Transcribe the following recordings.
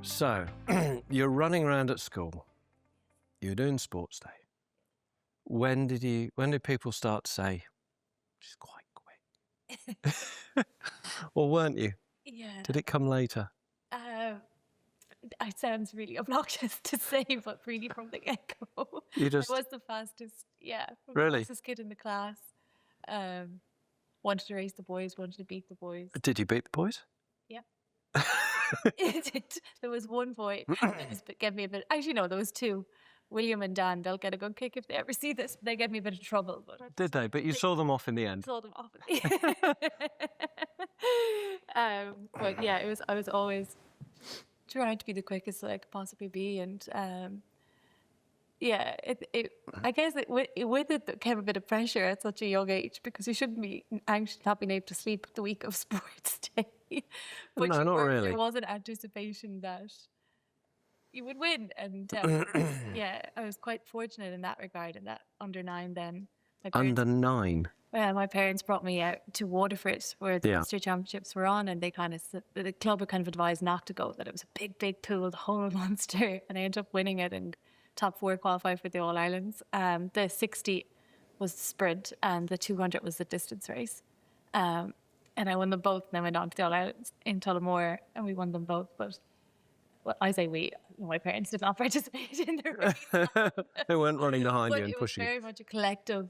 So, you're running around at school. You're doing sports day. When did people start to say, she's quite quick? Or weren't you? Yeah. Did it come later? It sounds really obnoxious to say, but really from the get-go. You just... I was the fastest, Really? the fastest kid in the class. Wanted to race the boys, wanted to beat the boys. Did you beat the boys? Yeah. There was one boy that gave me a bit... Actually, no, there was two. William and Dan, they'll get a good kick if they ever see this. They gave me a bit of trouble. But Did they? But you saw them off in the end? Saw them off. But yeah, I was always trying to be the quickest that I could possibly be. And I guess with it came a bit of pressure at such a young age, because you shouldn't be anxious not being able to sleep the week of sports day. But no, not really. There was an anticipation that you would win. And I was quite fortunate in that regard, in that under 9 then. Under 9? Well, my parents brought me out to Waterford, where the Munster Championships were on, and the club had kind of advised not to go, that it was a big, big pool, the whole of Munster, and I ended up winning it, and top 4 qualified for the All-Irelands. The 60 was the sprint, and the 200 was the distance race. And I won them both, and then went on to the All-Irelands in Tullamore, and we won them both. But I say we, my parents did not participate in the race. They weren't running behind you and pushing you. It was very much a collective,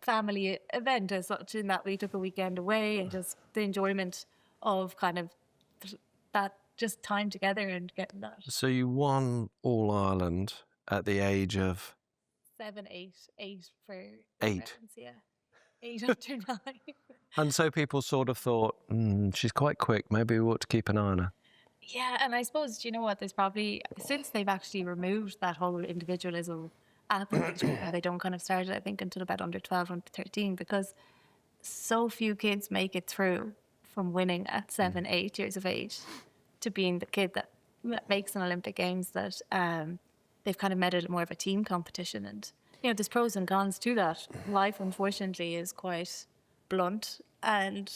family event as such, in that we took a weekend away, and just the enjoyment of kind of that, just time together and getting that. So you won All Ireland at the age of 7, 8 for 8. Parents, yeah. 8 under 9. And so people sort of thought, she's quite quick, maybe we ought to keep an eye on her. Yeah, and I suppose, do you know what, there's probably, since they've actually removed that whole individualism at the age group, they don't kind of start it, I think, until about under 12, under 13, because so few kids make it through from winning at 7, 8 years of age to being the kid that makes an Olympic Games, that they've kind of made it more of a team competition. And, there's pros and cons to that. Life, unfortunately, is quite blunt, and,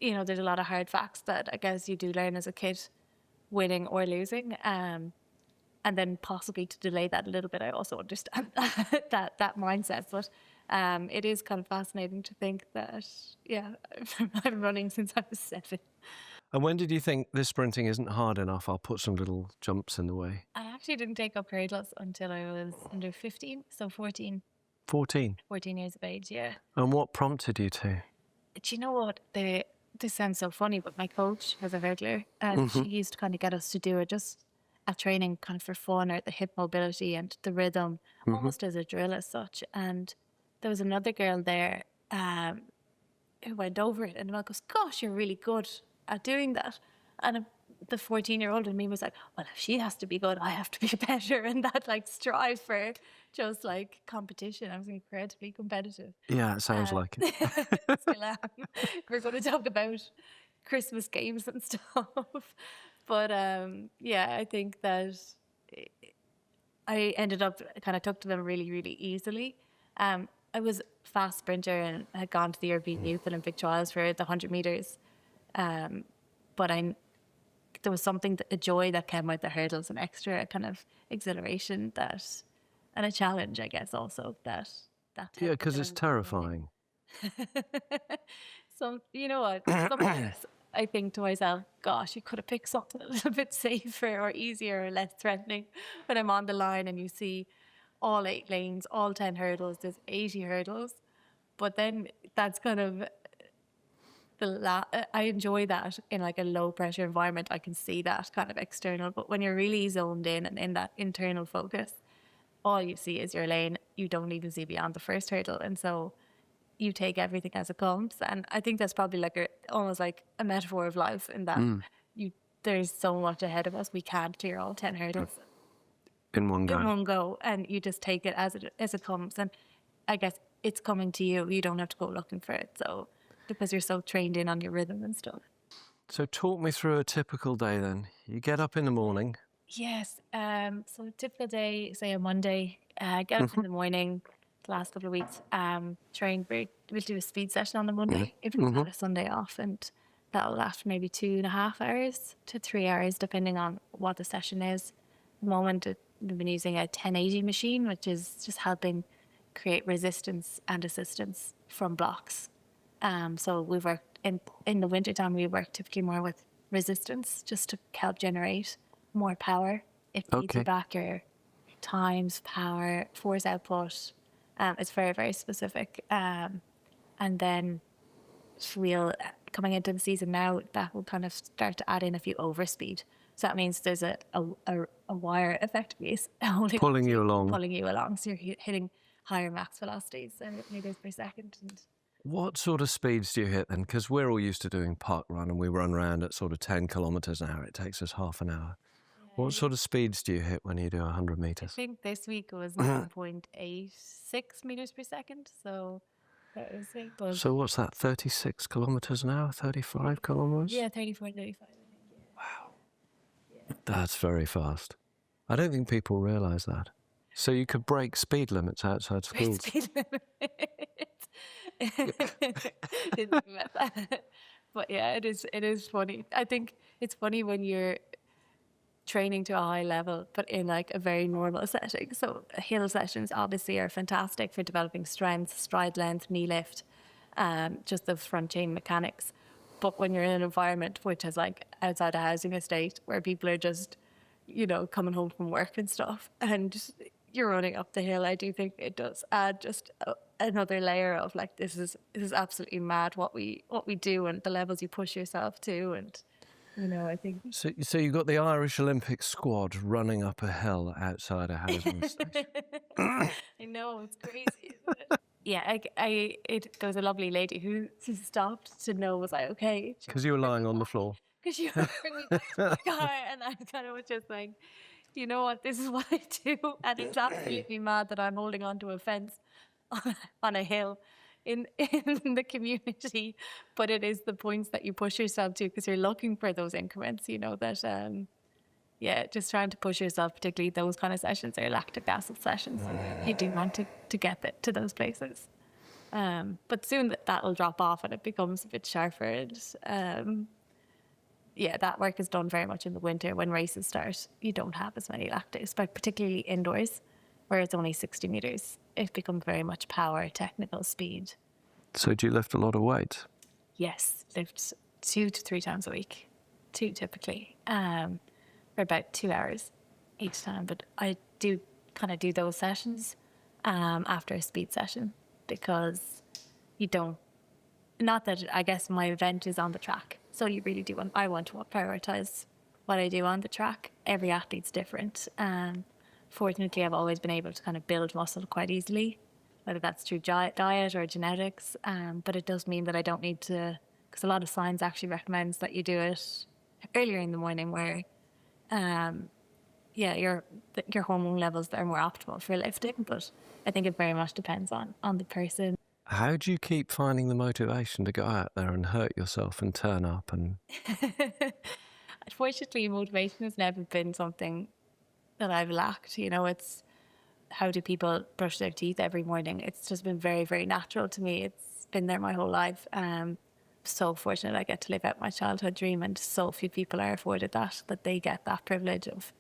there's a lot of hard facts that I guess you do learn as a kid, winning or losing, and then possibly to delay that a little bit. I also understand that mindset, but it is kind of fascinating to think that, I've been running since I was 7. And when did you think this sprinting isn't hard enough, I'll put some little jumps in the way? I actually didn't take up hurdles until I was under 15, so 14. 14? 14 years of age, yeah. And what prompted you to? Do you know what? This sounds so funny, but my coach was a hurdler, and she used to kind of get us to do it just at training, kind of for fun, or the hip mobility and the rhythm, almost as a drill as such. And there was another girl there who went over it, and I goes, "Gosh, you're really good at doing that." And the 14-year-old in me was like, "Well, if she has to be good, I have to be better." And that strive for just competition. I was incredibly competitive. Yeah, it sounds like it. Still am. We're going to talk about Christmas games and stuff. But I think that I ended up kind of took to them really, really easily. I was a fast sprinter and had gone to the European Youth Olympic Trials for the 100 metres. But there was a joy that came with the hurdles, an extra kind of exhilaration and a challenge, I guess, also that. Yeah, because it's terrifying. So, you know what? Sometimes I think to myself, gosh, you could have picked something a little bit safer or easier or less threatening. When I'm on the line and you see all 8 lanes, all 10 hurdles, there's 80 hurdles. But then that's kind of I enjoy that in a low pressure environment. I can see that kind of external. But when you're really zoned in and in that internal focus, all you see is your lane. You don't even see beyond the first hurdle. And so you take everything as it comes. And I think that's probably almost like a metaphor of life, in that there's so much ahead of us. We can't clear all 10 hurdles in one go. And you just take it as it comes. And I guess it's coming to you. You don't have to go looking for it. So, because you're so trained in on your rhythm and stuff. So talk me through a typical day then. You get up in the morning. Yes. So a typical day, say a Monday, get up in the morning, the last couple of weeks, train. We'll do a speed session on the Monday if we've had a Sunday off, and that'll last maybe 2.5 hours to 3 hours, depending on what the session is. At the moment, we've been using a 1080 machine, which is just helping create resistance and assistance from blocks. So we've worked in the wintertime, we work typically more with resistance just to help generate more power. It feeds you back your times, power, force output. It's very, very specific. And then we'll, coming into the season now, that will kind of start to add in a few overspeed. So that means there's a wire effectively Pulling you along. So you're hitting higher max velocities, meters per second. And What sort of speeds do you hit then? Because we're all used to doing park run and we run around at sort of 10 kilometres an hour. It takes us half an hour. What sort of speeds do you hit when you do 100 I metres? think this week it was 9.86 meters per second. So that was it. But So what's that, 36 kilometres an hour, 35 kilometres? yeah, 34, 35, I think. Yeah. Wow. Yeah. That's very fast. I don't think people realise that. So you could break speed limits outside schools. Speed limit. Didn't think about that. But yeah, it is funny. I think it's funny when you're training to a high level, but in like a very normal setting. So hill sessions obviously are fantastic for developing strength, stride length, knee lift, just the front chain mechanics. But when you're in an environment which is like outside a housing estate where people are just, coming home from work and stuff, and you're running up the hill, I do think it does add just another layer of like, this is absolutely mad what we do and the levels you push yourself to. And I think So you've got the Irish Olympic squad running up a hill outside a housing estate. I know, it's crazy, isn't it? Yeah, there was a lovely lady who stopped to know, was I okay? Because you were lying on the floor. Because you were bringing me back to the car, and I kind of was just like, you know what, this is what I do, and it's absolutely mad that I'm holding onto a fence on a hill in the community, but it is the points that you push yourself to because you're looking for those increments, just trying to push yourself, particularly those kind of sessions or lactic acid sessions. You do want to get to those places. But soon that'll drop off and it becomes a bit sharper. And that work is done very much in the winter when races start. You don't have as many lactics, but particularly indoors where it's only 60 meters. It becomes very much power, technical speed. So do you lift a lot of weight? Yes, lift 2 to 3 times a week. 2 typically. For about 2 hours each time. But I do kind of do those sessions after a speed session because not that I guess my event is on the track. So you really do I want to prioritize what I do on the track. Every athlete's different. Fortunately, I've always been able to kind of build muscle quite easily, whether that's through diet or genetics. But it does mean that I don't need to, because a lot of science actually recommends that you do it earlier in the morning where your hormone levels are more optimal for lifting, but I think it very much depends on the person. How do you keep finding the motivation to go out there and hurt yourself and turn up? And Unfortunately, motivation has never been something that I've lacked. It's how do people brush their teeth every morning? It's just been very, very natural to me. It's been there my whole life. So fortunate I get to live out my childhood dream, and so few people are afforded that they get that privilege of,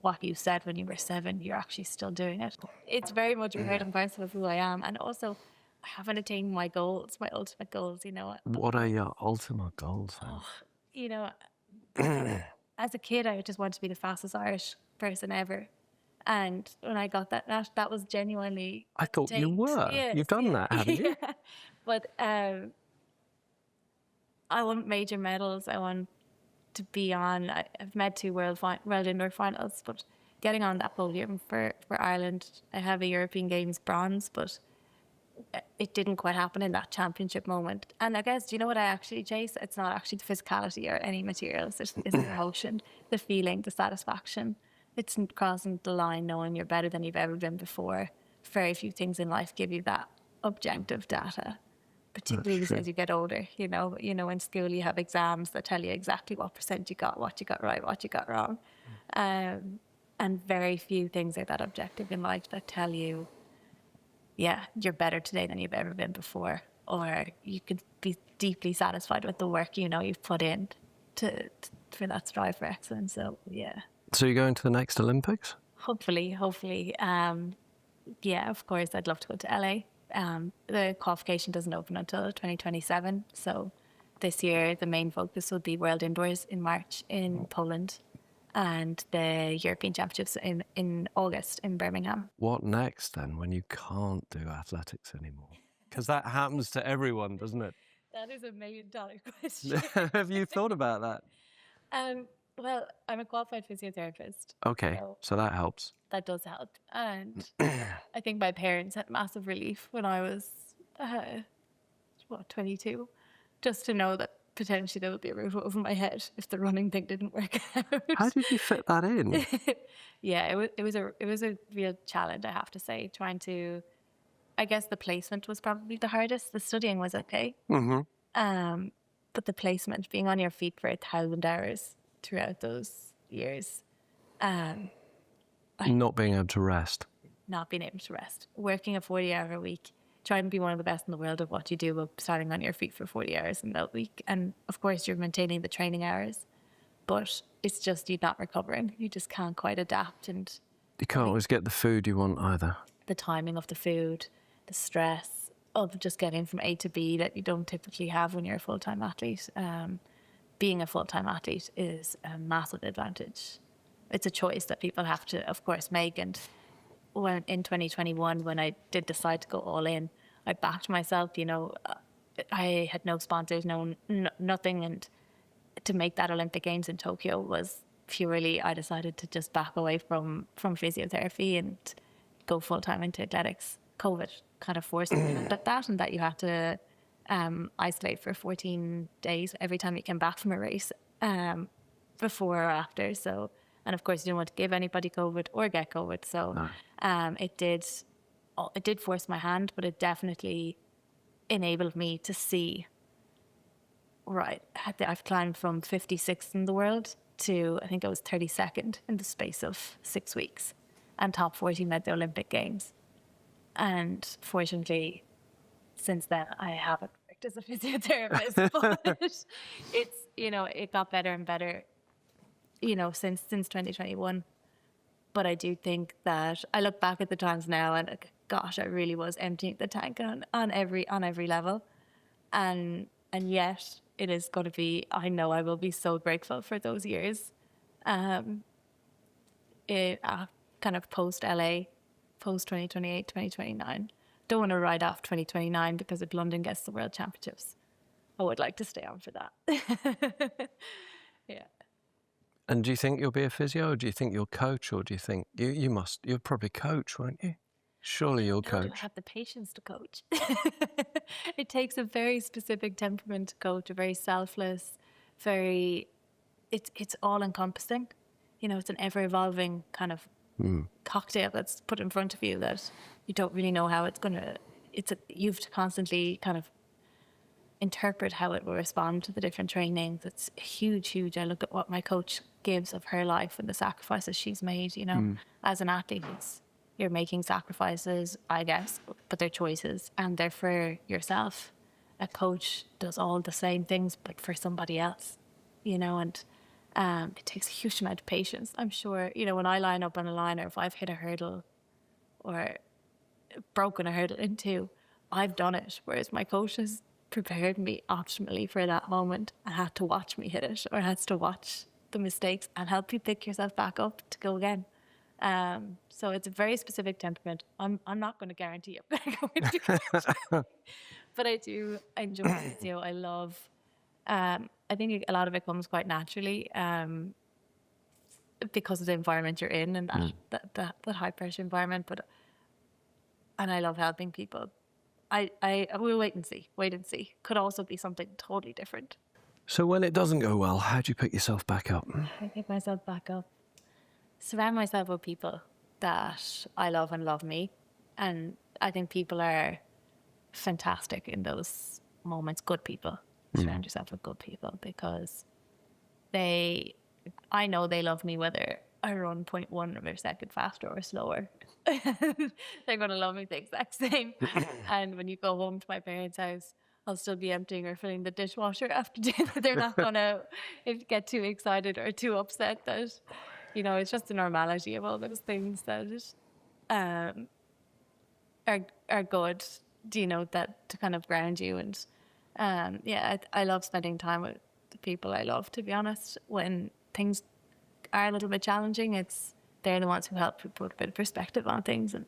what you said when you were 7, you're actually still doing it. It's very much a part and parcel of who I am, and also I haven't attained my goals, my ultimate goals. What are your ultimate goals then? As a kid, I just wanted to be the fastest Irish person ever. And when I got that was genuinely... I thought you were. Yes, you've done that, haven't you? Yeah. But I want major medals. I want to be on... I've made 2 world indoor finals, but getting on that podium for Ireland, I have a European Games bronze, but it didn't quite happen in that championship moment. And I guess, do you know what I actually chase? It's not actually the physicality or any materials. It's the emotion, the feeling, the satisfaction. It's crossing the line, knowing you're better than you've ever been before. Very few things in life give you that objective data, particularly as you get older. In school you have exams that tell you exactly what % you got, what you got right, what you got wrong. And very few things are that objective in life that tell you, you're better today than you've ever been before, or you could be deeply satisfied with the work you've put in for that strive for excellence. So yeah. So you're going to the next Olympics? Hopefully. Yeah, of course, I'd love to go to LA. The qualification doesn't open until 2027. So this year, the main focus will be World Indoors in March in Poland and the European Championships in August in Birmingham. What next then when you can't do athletics anymore? Because that happens to everyone, doesn't it? That is $1 million question. Have you thought about that? Well, I'm a qualified physiotherapist. Okay, so that helps. That does help. And I think my parents had massive relief when I was, 22, just to know that potentially there would be a roof over my head if the running thing didn't work out. How did you fit that in? Yeah, it was a real challenge, I have to say, trying to, I guess the placement was probably the hardest. The studying was okay. Mm-hmm. But the placement, being on your feet for 1,000 hours throughout those years, not being able to rest. Not being able to rest. Working a 40-hour week, trying to be one of the best in the world at what you do, but starting on your feet for 40 hours in that week. And of course, you're maintaining the training hours, but it's just you're not recovering. You just can't quite adapt. And you can't always get the food you want either. The timing of the food, the stress of just getting from A to B that you don't typically have when you're a full-time athlete. Being a full-time athlete is a massive advantage. It's a choice that people have to, of course, make. And when in 2021, when I did decide to go all in, I backed myself. I had no sponsors, nothing, and to make that Olympic Games in Tokyo was purely, I decided to just back away from physiotherapy and go full time into athletics. COVID kind of forced me at that, and that you had to isolate for 14 days every time you came back from a race, before or after. So, and of course, you didn't want to give anybody COVID or get COVID. So, no. It did force my hand, but it definitely enabled me to see. Right, I've climbed from 56th in the world to I think I was 32nd in the space of 6 weeks, and top 14 at the Olympic Games. And fortunately, since then, I haven't worked as a physiotherapist, but it's, it got better and better, since 2021. But I do think that I look back at the times now and gosh, I really was emptying the tank on every level. And yet it is going to be, I know I will be so grateful for those years. Kind of post LA, post 2028, 2029. Don't want to ride off 2029 because if London gets the World Championships, I would like to stay on for that. Yeah. And do you think you'll be a physio, or do you think you'll coach, or do you think you'll probably coach, won't you? Surely you'll coach. I don't have the patience to coach. It takes a very specific temperament to coach, a very selfless, it's all encompassing. It's an ever evolving kind of cocktail that's put in front of you that you don't really know how it's gonna. You've to constantly kind of interpret how it will respond to the different trainings. It's huge. I look at what my coach gives of her life and the sacrifices she's made. As an athlete, you're making sacrifices, I guess, but they're choices and they're for yourself. A coach does all the same things, but for somebody else. And it takes a huge amount of patience. I'm sure, when I line up on a line, or if I've hit a hurdle or broken a hurdle in two, I've done it. Whereas my coach has prepared me optimally for that moment and had to watch me hit it, or has to watch the mistakes and help you pick yourself back up to go again. So it's a very specific temperament. I'm not going to guarantee I'm going to coach, but I do enjoy physio. I love. I think a lot of it comes quite naturally because of the environment you're in and that high pressure environment. And I love helping people. I will wait and see. Could also be something totally different. So when it doesn't go well, how do you pick yourself back up? I pick myself back up. Surround myself with people that I love and love me. And I think people are fantastic in those moments. Good people. Surround yourself with good people, because I know they love me whether I run 0.1 of a second faster or slower. They're going to love me the exact same. And when you go home to my parents' house, I'll still be emptying or filling the dishwasher after dinner. They're not gonna get too excited or too upset that, it's just the normality of all those things that um, are good, that to kind of ground you. And I love spending time with the people I love, to be honest. When things are a little bit challenging, they're the ones who help put a bit of perspective on things, and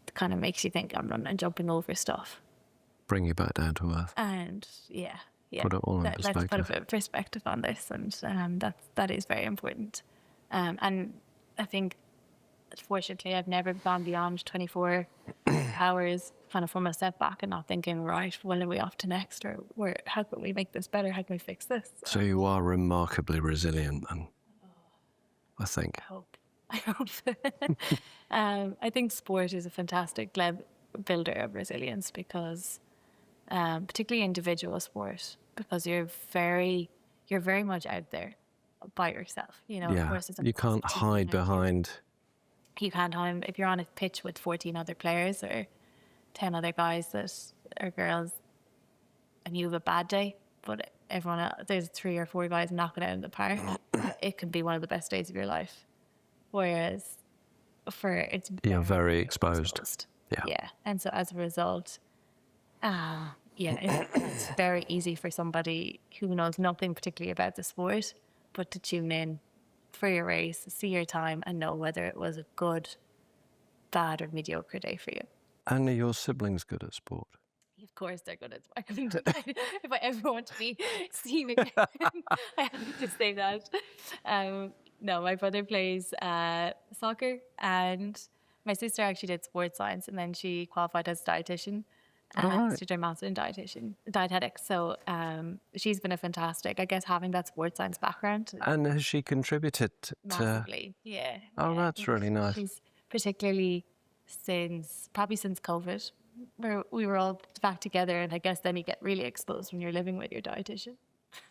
it kind of makes you think I'm running and jumping over stuff. Bring you back down to earth. And Put it all in let's put a perspective. bit of perspective on this, and that is very important. And I think, fortunately, I've never gone beyond 24 hours kind of from a setback and not thinking, right, when are we off to next, or how can we make this better? How can we fix this? So you are remarkably resilient, then, I think. I hope. I think sport is a fantastic builder of resilience, because particularly individual sport, because you're very much out there by yourself. Of course, you can't hide behind. You can't hide if you're on a pitch with 14 other players or 10 other guys that are girls, and you have a bad day, but everyone else, there's 3 or 4 guys knocking it out of the park. It can be one of the best days of your life. Whereas You're very exposed. Yeah. And so as a result, it's very easy for somebody who knows nothing particularly about the sport, but to tune in for your race, see your time, and know whether it was a good, bad, or mediocre day for you. And are your siblings good at sport? Of course they're good at sport. If I ever want to be seen again, I have to say that. No, my brother plays soccer, and my sister actually did sports science, and then she qualified as a dietitian. And she did her master in dietetics. So she's been a fantastic, I guess, having that sports science background. And has she contributed massively? Yeah. Oh, yeah. that's really nice. She's particularly probably since COVID, where we were all back together, and I guess then you get really exposed when you're living with your dietitian.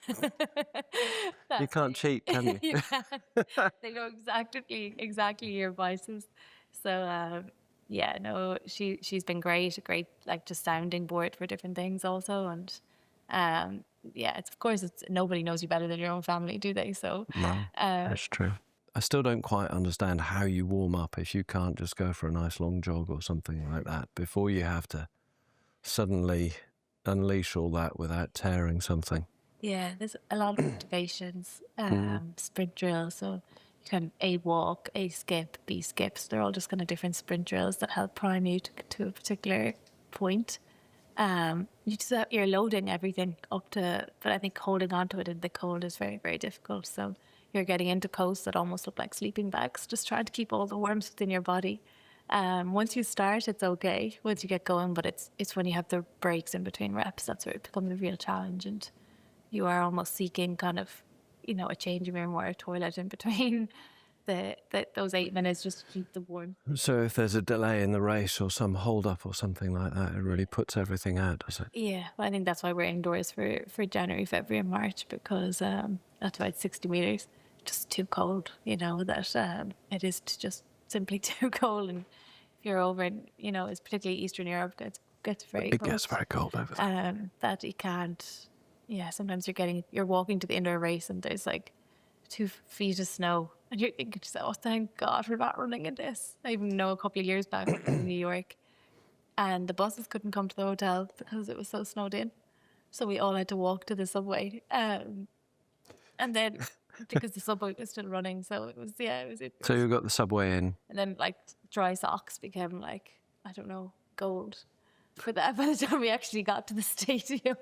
You can't cheat, can you? You can't. They know exactly your vices. So she's been great, a great just sounding board for different things also. And it's nobody knows you better than your own family, do they? So no, that's true. I still don't quite understand how you warm up if you can't just go for a nice long jog or something like that before you have to suddenly unleash all that without tearing something. Yeah, there's a lot of activations, sprint drills. So you can A, walk, A, skip, B, skips. They're all just kind of different sprint drills that help prime you to a particular point. You're loading everything up to, but I think holding on to it in the cold is very, very difficult. So you're getting into coasts that almost look like sleeping bags, just trying to keep all the warmth within your body. Once you start, it's okay once you get going, but it's when you have the breaks in between reps, that's where it becomes a real challenge, and you are almost seeking kind of, a changing room or a toilet in between those 8 minutes just to keep the warmth. So if there's a delay in the race or some hold up or something like that, it really puts everything out, does it? Yeah, well, I think that's why we're indoors for January, February and March, because that's about 60 metres. Just too cold, that it is just simply too cold. And if you're over in, it's particularly Eastern Europe, it gets very cold. It gets very cold over there. That you can't, sometimes you're walking to the indoor race and there's 2 feet of snow and you're thinking to yourself, oh, thank God we're not running in this. I even know a couple of years back in New York, and the buses couldn't come to the hotel because it was so snowed in. So we all had to walk to the subway. And then because the subway was still running, so it was. So you got the subway in, and then dry socks became I don't know, gold for that by the time we actually got to the stadium,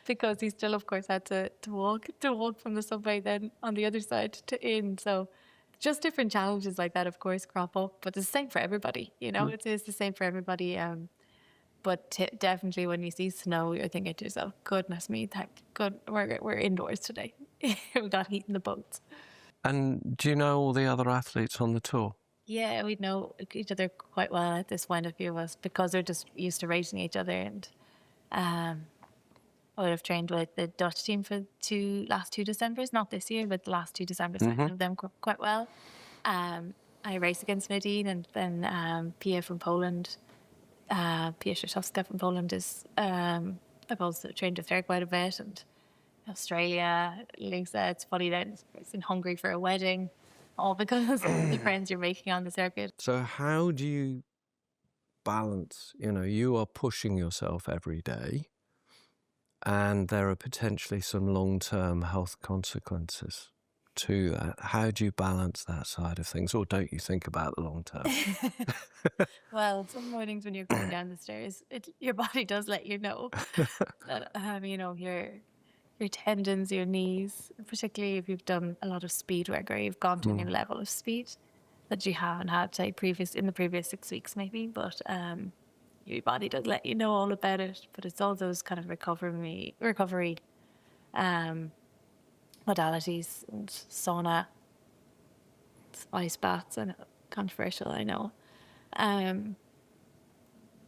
because he still of course had to walk from the subway then on the other side to in. So just different challenges like that of course crop up, but it's the same for everybody, it is the same for everybody. But definitely when you see snow, you're thinking to yourself, goodness me, thank God we're indoors today. We got heat in the boats. And do you know all the other athletes on the tour? Yeah, we know each other quite well at this point, a few of us, because they're just used to racing each other. And I would have trained with the Dutch team for last two Decembers, not this year, but the last 2 Decembers. I know them quite well. I race against Nadine, and then Pia from Poland. Pia Szaszowska from Poland is I've also trained with her quite a bit, and Australia, Lisa, it's funny that it's in Hungary for a wedding, all because of the friends you're making on the circuit. So how do you balance, you are pushing yourself every day and there are potentially some long-term health consequences to that. How do you balance that side of things, or don't you think about the long term? Well, some mornings when you're going down the stairs, your body does let you know that, your tendons, your knees, particularly if you've done a lot of speed work or you've gone to a new level of speed that you haven't had, say, in the previous 6 weeks maybe, but your body does let you know all about it. But it's all those kind of recovery modalities and sauna, ice baths, and controversial, I know.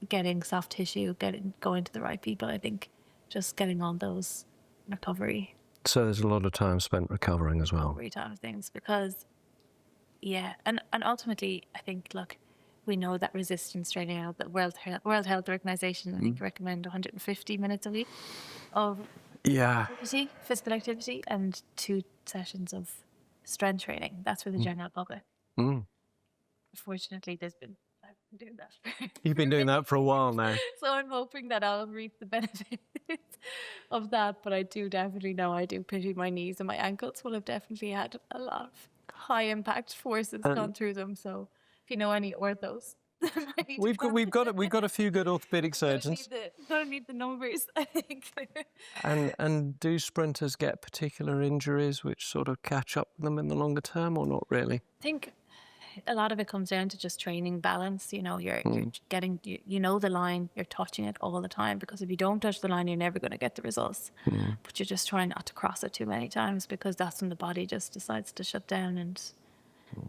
Getting soft tissue, going to the right people. I think just getting on those recovery So there's a lot of time spent recovering as well. type of things, because and ultimately I think, look, we know that resistance training out, the World Health Organization, I think, recommend 150 minutes a week of physical activity, and 2 sessions of strength training. That's for the general public. Unfortunately, I've been doing that. You've been doing that for a while now. So I'm hoping that I'll reap the benefits of that. But I do definitely know I do pity my knees, and my ankles will have definitely had a lot of high impact forces gone through them. So if you know any orthos, We've got a few good orthopedic surgeons. Don't need the numbers, I think. And do sprinters get particular injuries which sort of catch up with them in the longer term, or not really? I think a lot of it comes down to just training balance. You're getting, the line, you're touching it all the time, because if you don't touch the line, you're never going to get the results. But you're just trying not to cross it too many times, because that's when the body just decides to shut down, and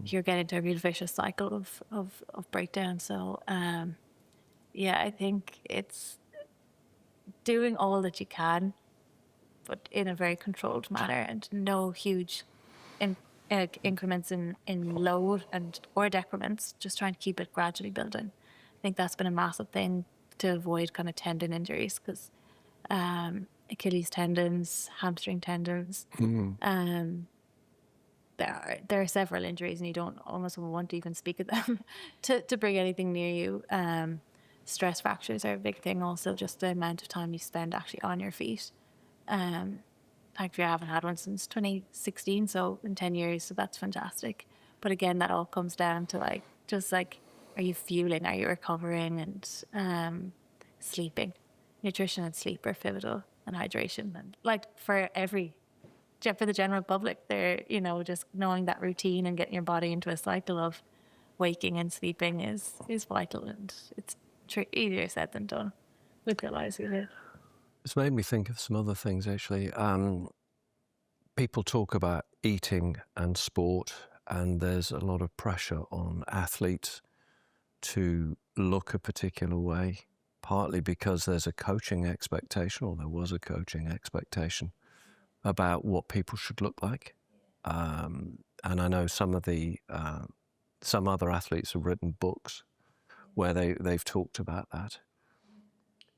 you're getting into a real vicious cycle of breakdown. So, I think it's doing all that you can, but in a very controlled manner, and no huge increments in load or decrements, just trying to keep it gradually building. I think that's been a massive thing to avoid kind of tendon injuries, because Achilles tendons, hamstring tendons, there are several injuries, and you don't almost want to even speak of them to bring anything near you. Stress fractures are a big thing also, just the amount of time you spend actually on your feet. Thankfully, I haven't had one since 2016, so in 10 years, so that's fantastic. But again, that all comes down to are you fueling, are you recovering, and sleeping. Nutrition and sleep are pivotal, and hydration. And for the general public, they're, just knowing that routine and getting your body into a cycle of waking and sleeping is vital, and it's easier said than done with their lives. It's made me think of some other things, actually. People talk about eating and sport, and there's a lot of pressure on athletes to look a particular way, partly because there's a coaching expectation, or there was a coaching expectation about what people should look like. And I know some other athletes have written books where they've talked about that.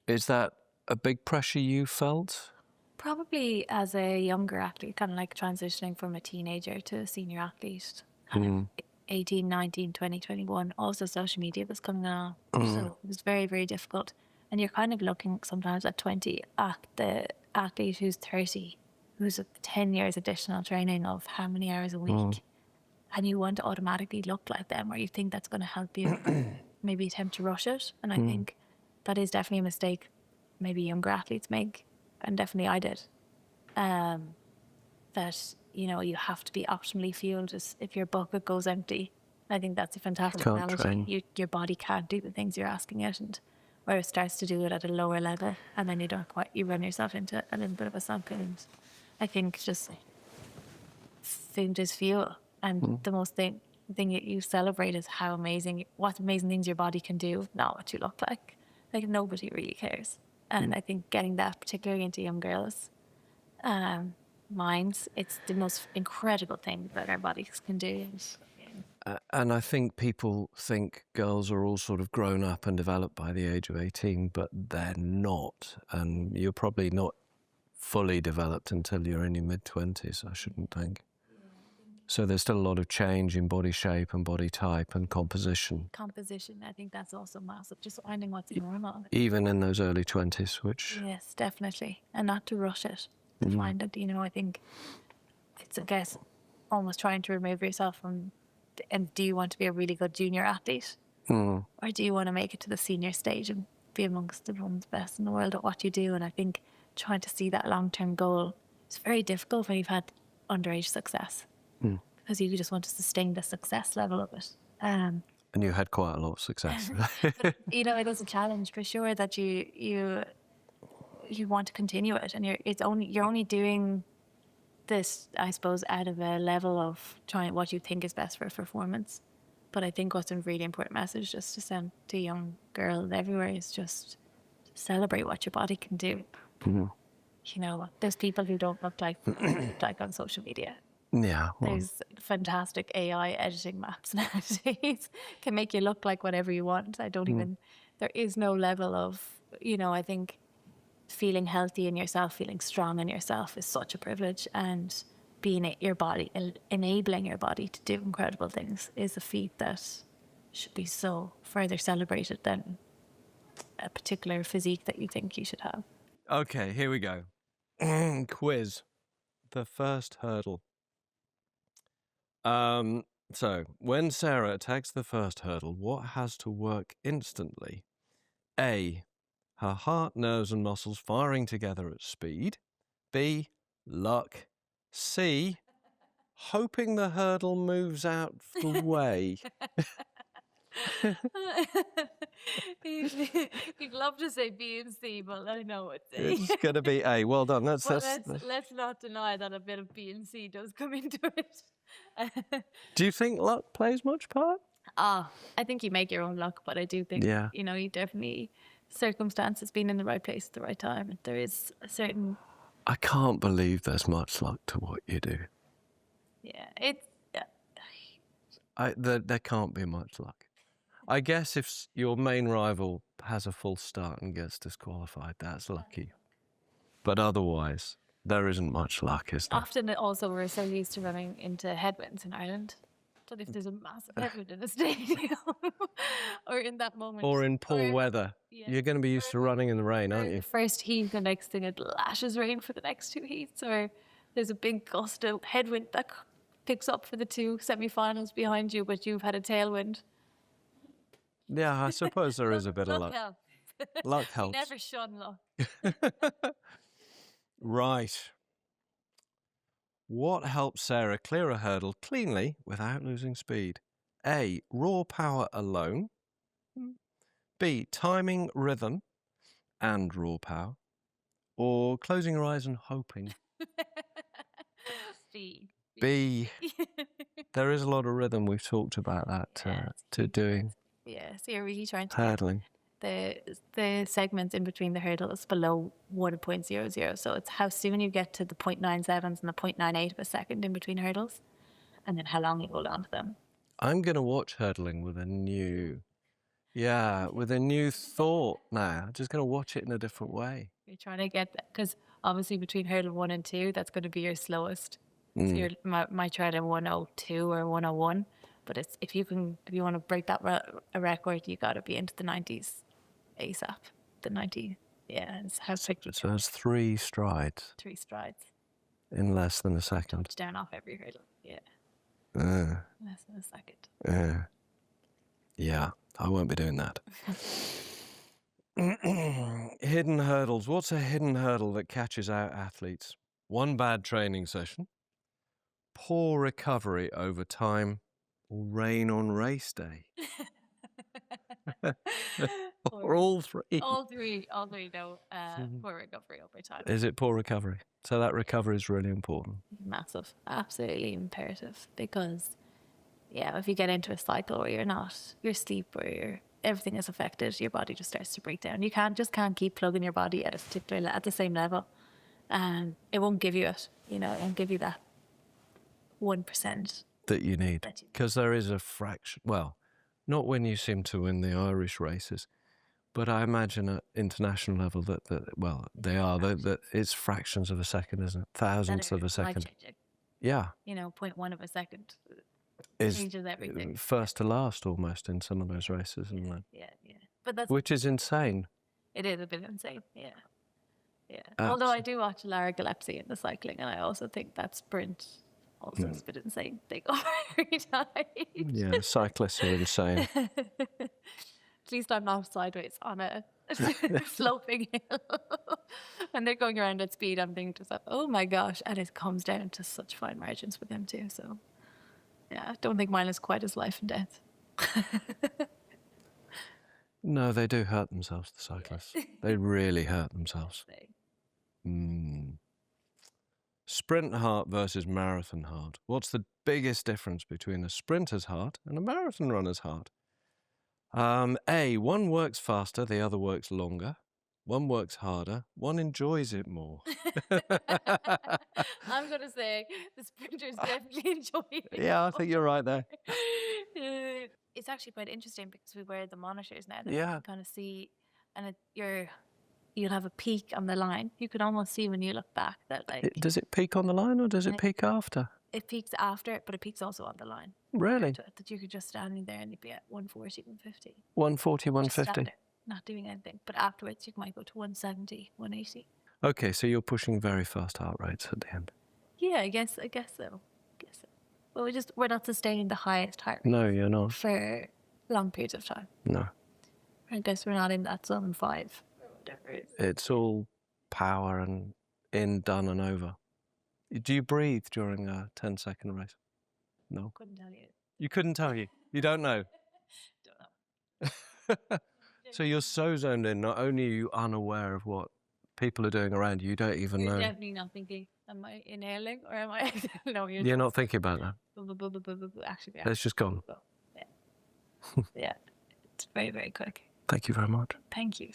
Is that a big pressure you felt? Probably as a younger athlete, kind of like transitioning from a teenager to a senior athlete. 18, 19, 20, 21. Also, social media was coming on. So it was very, very difficult. And you're kind of looking sometimes at 20 at the athlete who's 30, who's 10 years additional training of how many hours a week. And you want to automatically look like them, or you think that's going to help you maybe attempt to rush it. And I think that is definitely a mistake maybe younger athletes make, and definitely I did. That, you have to be optimally fueled. If your bucket goes empty, I think that's a fantastic analogy. Your body can't do the things you're asking it, and where it starts to do it at a lower level, and then you run yourself into a little bit of a sunk. And I think just food is fuel, and the most thing you celebrate is what amazing things your body can do, not what you look like. Like, nobody really cares. And I think getting that, particularly into young girls' minds, it's the most incredible thing that our bodies can do. And I think people think girls are all sort of grown up and developed by the age of 18, but they're not. And you're probably not fully developed until you're in your mid-20s, I shouldn't think. So there's still a lot of change in body shape and body type and composition. Composition, I think that's also massive. Just finding what's normal. Even in those early 20s, which... Yes, definitely. And not to rush it. To find it, I think it's, I guess, almost trying to remove yourself from, and do you want to be a really good junior athlete? Or do you want to make it to the senior stage and be amongst the ones best in the world at what you do? And I think trying to see that long-term goal is very difficult when you've had underage success. Because you just want to sustain the success level of it. And you had quite a lot of success. But, it is a challenge for sure that you want to continue it, and you're only doing this, I suppose, out of a level of trying what you think is best for performance. But I think what's a really important message just to send to young girls everywhere is just celebrate what your body can do. There's people who don't look like on social media. Yeah. Well, there's fantastic AI editing maps nowadays. Can make you look like whatever you want. There is no level of, I think feeling healthy in yourself, feeling strong in yourself is such a privilege, and being your body, enabling your body to do incredible things is a feat that should be so further celebrated than a particular physique that you think you should have. Okay, here we go. Quiz. The first hurdle. So, when Sarah attacks the first hurdle, what has to work instantly? A, her heart, nerves and muscles firing together at speed. B, luck. C, hoping the hurdle moves out the way. You'd love to say B and C, but I know it's A. It's going to be A. Well done. Let's not deny that a bit of B and C does come into it. Do you think luck plays much part? I think you make your own luck, but I do think, you definitely, circumstances, being in the right place at the right time, there is a certain... I can't believe there's much luck to what you do. Yeah, there can't be much luck. I guess if your main rival has a false start and gets disqualified, that's lucky. But otherwise, there isn't much luck, is there? Often also we're so used to running into headwinds in Ireland that if there's a massive headwind in a stadium or in that moment... Or in poor weather. Yeah. You're going to be used to running in the rain, aren't you? The first heat, the next thing it lashes rain for the next two heats, or there's a big gust of headwind that picks up for the two semi-finals behind you, but you've had a tailwind. Yeah, I suppose there is a bit of luck. Luck helps. Never shun luck. Right. What helps Sarah clear a hurdle cleanly without losing speed? A, raw power alone. B, timing, rhythm, and raw power. Or closing her eyes and hoping. B. There is a lot of rhythm. We've talked about that to doing. Yeah, so you're really trying to hurdling. The segments in between the hurdles below 1.00. So it's how soon you get to the 0.97s and the 0.98 of a second in between hurdles, and then how long you hold on to them. I'm going to watch hurdling with a new thought now. I'm just going to watch it in a different way. You're trying to get that, because obviously between hurdle 1 and 2, that's going to be your slowest. So you might try to 102 or 101. But if you want to break that record, you got to be into the 90s ASAP. The 90, it's how quick. So it's 3 strides. 3 strides. In less than a second. Touchdown off every hurdle. Yeah. Less than a second. Yeah, I won't be doing that. Hidden hurdles. What's a hidden hurdle that catches out athletes? 1 bad training session, poor recovery over time, or rain on race day? Or all 3? All three, no. Poor recovery over time. Is it poor recovery? So that recovery is really important. Massive. Absolutely imperative. Because, if you get into a cycle where your sleep or everything is affected, your body just starts to break down. You can't keep plugging your body at the same level. And it won't give you it. It won't give you that 1%. that you need. That you- Because there is a fraction, well, not when you seem to win the Irish races, but I imagine at international level that that it's fractions of a second, isn't it? Thousandths of a second. Life-changing. Yeah. 0.1 of a second Is changes everything. first to last almost in some of those races, and Yeah. But that's which is insane. it is a bit insane. Yeah. Although I do watch Lara Gillespie in the cycling, and I also think that sprint also is a bit insane. They go every time. Yeah, cyclists are insane. At least I'm not sideways on a sloping hill. When they're going around at speed, I'm thinking to myself, oh my gosh. And it comes down to such fine margins with them too. So, yeah, I don't think mine is quite as life and death. No, they do hurt themselves, the cyclists. They really hurt themselves. Sprint heart versus marathon heart. What's the biggest difference between a sprinter's heart and a marathon runner's heart? A, one works faster, the other works longer. One works harder, one enjoys it more. I'm going to say the sprinters definitely enjoy it. Yeah, I think you're right there. It's actually quite interesting because we wear the monitors now that Yeah. you can kind of see, and you'll have a peak on the line. You can almost see when you look back that Does it peak on the line or does it peak after? it peaks after it, but it peaks also on the line. Really? That you could just stand in there and you'd be at 140, 150. 140, Just 150? stand there, not doing anything. But afterwards, you might go to 170, 180. Okay, so you're pushing very fast heart rates at the end. Yeah, I guess so. But we're not sustaining the highest heart rate No, you're not. for long periods of time. No. I guess we're not in that zone 5 or whatever it is. It's all power and in, done and over. Do you breathe during a 10-second race? No. Couldn't tell you. You couldn't tell you? You don't know? Don't know. So you're so zoned in, not only are you unaware of what people are doing around you, you don't even You're know. definitely not thinking, am I inhaling or am I... No, You're not thinking about that. Actually, yeah. It's just gone. Yeah. Yeah. It's very, very quick. Thank you very much. Thank you.